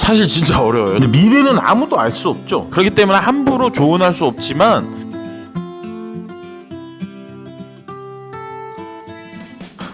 사실 진짜 어려워요. 근데 미래는 아무도 알 수 없죠. 그렇기 때문에 함부로 조언할 수 없지만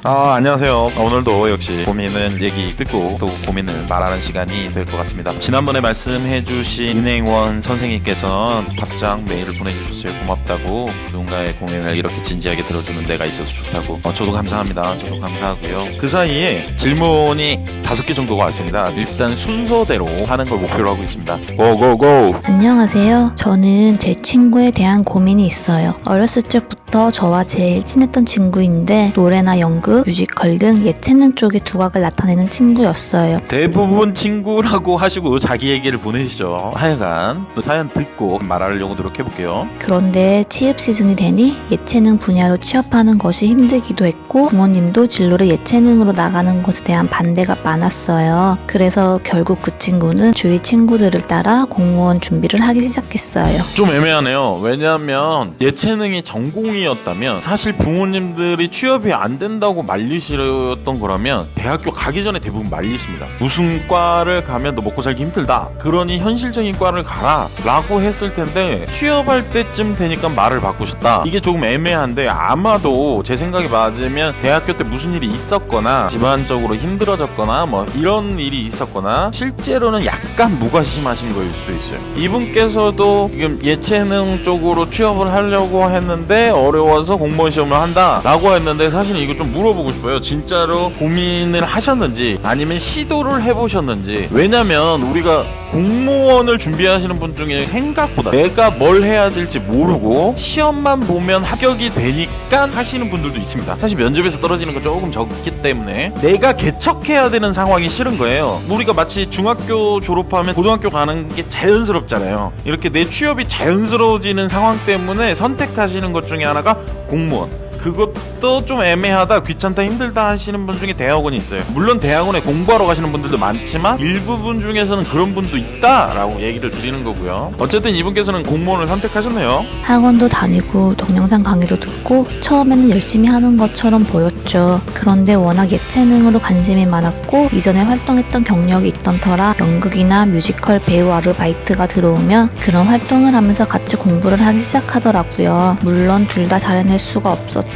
안녕하세요. 오늘도 역시 고민은 얘기 듣고 또 고민을 말하는 시간이 될 것 같습니다. 지난번에 말씀해주신 은행원 선생님께서 답장 메일을 보내주셨어요. 고맙다고, 누군가의 고민을 이렇게 진지하게 들어주는 데가 있어서 좋다고. 저도 감사합니다. 저도 감사하고요. 그 사이에 질문이 5개 정도가 왔습니다. 일단 순서대로 하는 걸 목표로 하고 있습니다. 고고고! 안녕하세요. 저는 제 친구에 대한 고민이 있어요. 어렸을 적부터 저와 제일 친했던 친구인데 노래나 연극, 뮤지컬 등 예체능 쪽의 두각을 나타내는 친구였어요. 대부분 친구라고 하시고 자기 얘기를 보내시죠. 하여간 또 사연 듣고 말하려고 노력해볼게요. 그런데 취업 시즌이 되니 예체능 분야로 취업하는 것이 힘들기도 했고 부모님도 진로를 예체능으로 나가는 것에 대한 반대가 많았어요. 그래서 결국 그 친구는 주위 친구들을 따라 공무원 준비를 하기 시작했어요. 좀 애매하네요. 왜냐하면 예체능이 전공이었다면 사실 부모님들이 취업이 안 된다고 말리시던 거라면 대학교 가기 전에 대부분 말리십니다. 무슨 과를 가면 너 먹고 살기 힘들다, 그러니 현실적인 과를 가라 라고 했을 텐데 취업할 때쯤 되니까 말을 바꾸셨다. 이게 조금 애매한데 아마도 제 생각이 맞으면 대학교 때 무슨 일이 있었거나 집안적으로 힘들어졌거나 뭐 이런 일이 있었거나 실제로는 약간 무관심하신 거일 수도 있어요. 이분께서도 지금 예체능 쪽으로 취업을 하려고 했는데 어려워서 공무원 시험을 한다 라고 했는데 사실 이거 좀 물어보고 싶어요. 진짜로 고민을 하셨는지 아니면 시도를 해보셨는지. 왜냐면 우리가 공무원을 준비하시는 분 중에 생각보다 내가 뭘 해야 될지 모르고 시험만 보면 합격이 되니까 하시는 분들도 있습니다. 사실 면접에서 떨어지는 거 조금 적기 때문에 내가 개척해야 되는 상황이 싫은 거예요. 우리가 마치 중학교 졸업하면 고등학교 가는 게 자연스럽잖아요. 이렇게 내 취업이 자연스러워지는 상황 때문에 선택하시는 것 중에 하나가 공무원. 그것도 좀 애매하다, 귀찮다, 힘들다 하시는 분 중에 대학원이 있어요. 물론 대학원에 공부하러 가시는 분들도 많지만 일부분 중에서는 그런 분도 있다라고 얘기를 드리는 거고요. 어쨌든 이분께서는 공무원을 선택하셨네요. 학원도 다니고 동영상 강의도 듣고 처음에는 열심히 하는 것처럼 보였죠. 그런데 워낙 예체능으로 관심이 많았고 이전에 활동했던 경력이 있던 터라 연극이나 뮤지컬 배우 아르바이트가 들어오면 그런 활동을 하면서 같이 공부를 하기 시작하더라고요. 물론 둘 다 잘해낼 수가 없었죠.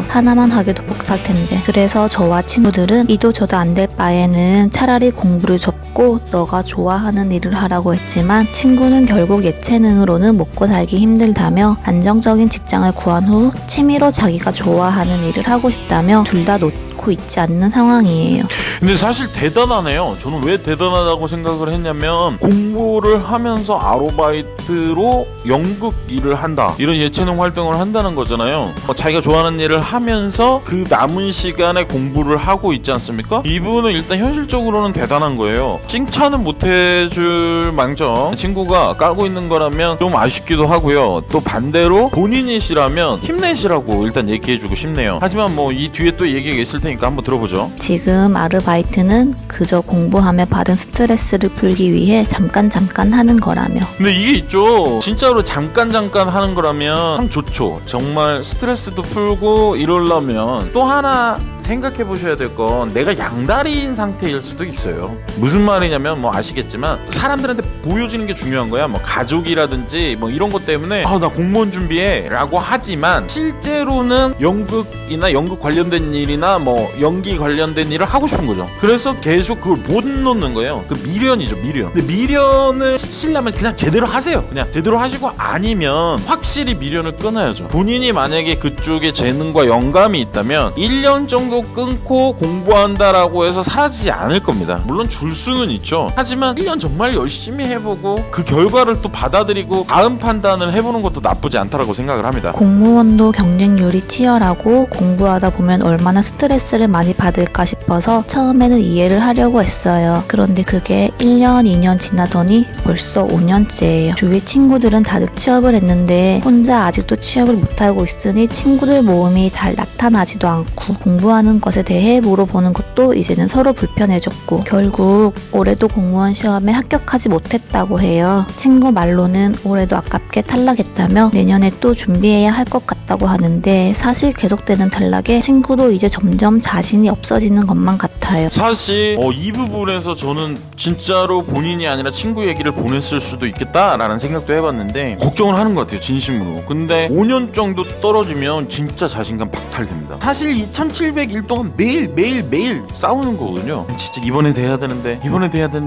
하나만 하기도 벅찰 텐데. 그래서 저와 친구들은 이도 저도 안 될 바에는 차라리 공부를 접고 너가 좋아하는 일을 하라고 했지만 친구는 결국 예체능으로는 먹고 살기 힘들다며 안정적인 직장을 구한 후 취미로 자기가 좋아하는 일을 하고 싶다며 둘 다 놓고 있지 않는 상황이에요. 근데 사실 대단하네요. 저는 왜 대단하다고 생각을 했냐면 공부를 하면서 아르바이트로 연극 일을 한다, 이런 예체능 활동을 한다는 거잖아요. 자기가 좋아하는 일을 하면서 그 남은 시간에 공부를 하고 있지 않습니까? 이분은 일단 현실적으로는 대단한 거예요. 칭찬은 못해줄 망정 친구가 까고 있는 거라면 좀 아쉽기도 하고요. 또 반대로 본인이시라면 힘내시라고 일단 얘기해주고 싶네요. 하지만 뭐 이 뒤에 또 얘기가 있을 테니까 한번 들어보죠. 지금 아르바이트는 그저 공부하며 받은 스트레스를 풀기 위해 잠깐 하는 거라며. 근데 이게 있죠. 진짜로 잠깐 하는 거라면 참 좋죠. 정말 스트레스도 풀고 이러려면 또 하나 생각해 보셔야 될 건 내가 양다리인 상태일 수도 있어요. 무슨 말이냐면 뭐 아시겠지만 사람들한테 보여지는 게 중요한 거야. 뭐 가족이라든지 뭐 이런 것 때문에 나 공무원 준비해 라고 하지만 실제로는 연극이나 연극 관련된 일이나 뭐 연기 관련된 일을 하고 싶은 거죠. 그래서 계속 그걸 못 놓는 거예요. 그 미련이죠, 미련. 근데 미련을 시키려면 그냥 제대로 하세요. 그냥 제대로 하시고, 아니면 확실히 미련을 끊어야죠. 본인이 만약에 그쪽에 재능과 영감이 있다면 1년 정도 끊고 공부한다라고 해서 사라지지 않을 겁니다. 물론 줄 수는 있죠. 하지만 1년 정말 열심히 해보고 그 결과를 또 받아들이고 다음 판단을 해보는 것도 나쁘지 않다라고 생각을 합니다. 공무원도 경쟁률이 치열하고 공부하다 보면 얼마나 스트레스를 많이 받을까 싶어서 처음에는 이해를 하려고 했어요. 그런데 그게 1년, 2년 지나더니 벌써 5년째예요. 주위 친구들은 다들 취업을 했는데 혼자 아직도 취업을 못하고 있으니 친구들 모임이 잘 나타나지도 않고 공부하는 하는 것에 대해 물어보는 것도 이제는 서로 불편해졌고 결국 올해도 공무원 시험에 합격하지 못했다고 해요. 친구 말로는 올해도 아깝게 탈락했다며 내년에 또 준비해야 할 것 같다고 하는데 사실 계속되는 탈락에 친구도 이제 점점 자신이 없어지는 것만 같아요. 사실 이 부분에서 저는 진짜로 본인이 아니라 친구 얘기를 보냈을 수도 있겠다라는 생각도 해봤는데 걱정을 하는 것 같아요, 진심으로. 근데 5년 정도 떨어지면 진짜 자신감 박탈됩니다. 사실 2701 동안 매일 싸우는 거거든요. 진짜 이번에 돼야 되는데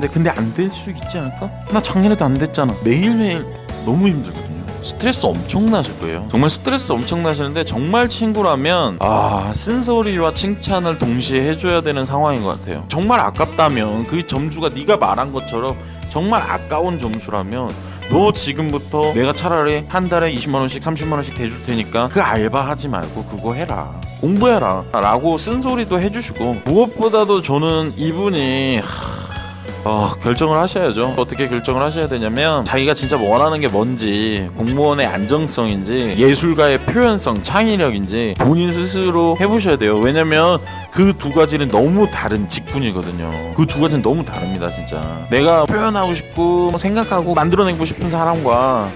근데 안 될 수 있지 않을까? 나 작년에도 안 됐잖아. 매일매일 너무 힘들거든요. 스트레스 엄청 나실 거예요. 정말 스트레스 엄청 나시는데 정말 친구라면 쓴소리와 칭찬을 동시에 해줘야 되는 상황인 것 같아요. 정말 아깝다면 그 점수가 네가 말한 것처럼 정말 아까운 점수라면 너 지금부터 내가 차라리 한 달에 20만원씩 30만원씩 대줄 테니까 그 알바 하지 말고 그거 해라, 공부해라 라고 쓴소리도 해주시고, 무엇보다도 저는 이분이 결정을 하셔야죠. 어떻게 결정을 하셔야 되냐면 자기가 진짜 원하는 게 뭔지, 공무원의 안정성인지 예술가의 표현성, 창의력인지 본인 스스로 해보셔야 돼요. 왜냐면 그 두 가지는 너무 다른 직군이거든요. 그 두 가지는 너무 다릅니다. 진짜 내가 표현하고 싶고 생각하고 만들어내고 싶은 사람과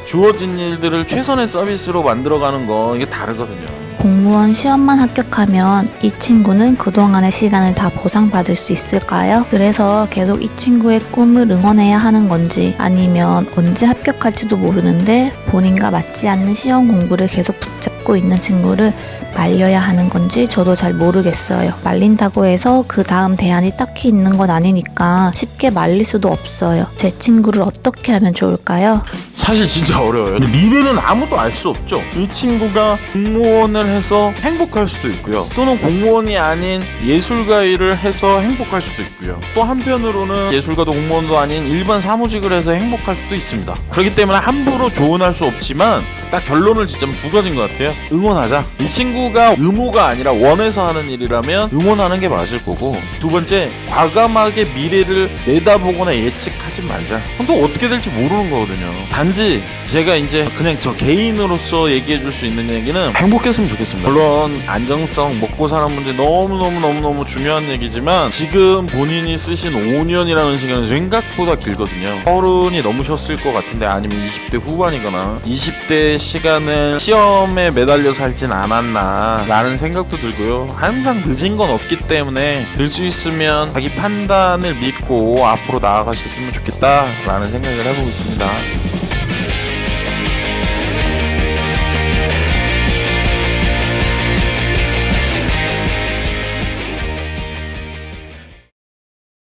주어진 일들을 최선의 서비스로 만들어가는 거, 이게 다르거든요. 공무원 시험만 합격하면 이 친구는 그동안의 시간을 다 보상받을 수 있을까요? 그래서 계속 이 친구의 꿈을 응원해야 하는 건지, 아니면 언제 합격할지도 모르는데 본인과 맞지 않는 시험 공부를 계속 붙잡고 있는 친구를 말려야 하는 건지 저도 잘 모르겠어요. 말린다고 해서 그 다음 대안이 딱히 있는 건 아니니까 쉽게 말릴 수도 없어요. 제 친구를 어떻게 하면 좋을까요? 사실 진짜 어려워요. 미래는 아무도 알 수 없죠. 이 친구가 공무원을 해서 행복할 수도 있고요, 또는 공무원이 아닌 예술가 일을 해서 행복할 수도 있고요, 또 한편으로는 예술가도 공무원도 아닌 일반 사무직을 해서 행복할 수도 있습니다. 그렇기 때문에 함부로 조언할 수 없지만 딱 결론을 짓자면 두 가지인 것 같아요. 응원하자. 이 친구가 의무가 아니라 원해서 하는 일이라면 응원하는 게 맞을 거고, 두 번째, 과감하게 미래를 내다보거나 예측하지 말자. 또 어떻게 될지 모르는 거거든요. 단지 제가 이제 그냥 저 개인으로서 얘기해 줄 수 있는 얘기는 행복했으면 좋겠습니다. 물론 안정성, 먹고 사는 문제 너무 중요한 얘기지만 지금 본인이 쓰신 5년이라는 시간은 생각보다 길거든요. 30이 넘으셨을 것 같은데, 아니면 20대 후반이거나 20대 시간을 시험에 매달려 살진 않았나 라는 생각도 들고요. 항상 늦은 건 없기 때문에 될 수 있으면 자기 판단을 믿고 앞으로 나아가셨으면 좋겠다 라는 생각을 해보고 있습니다.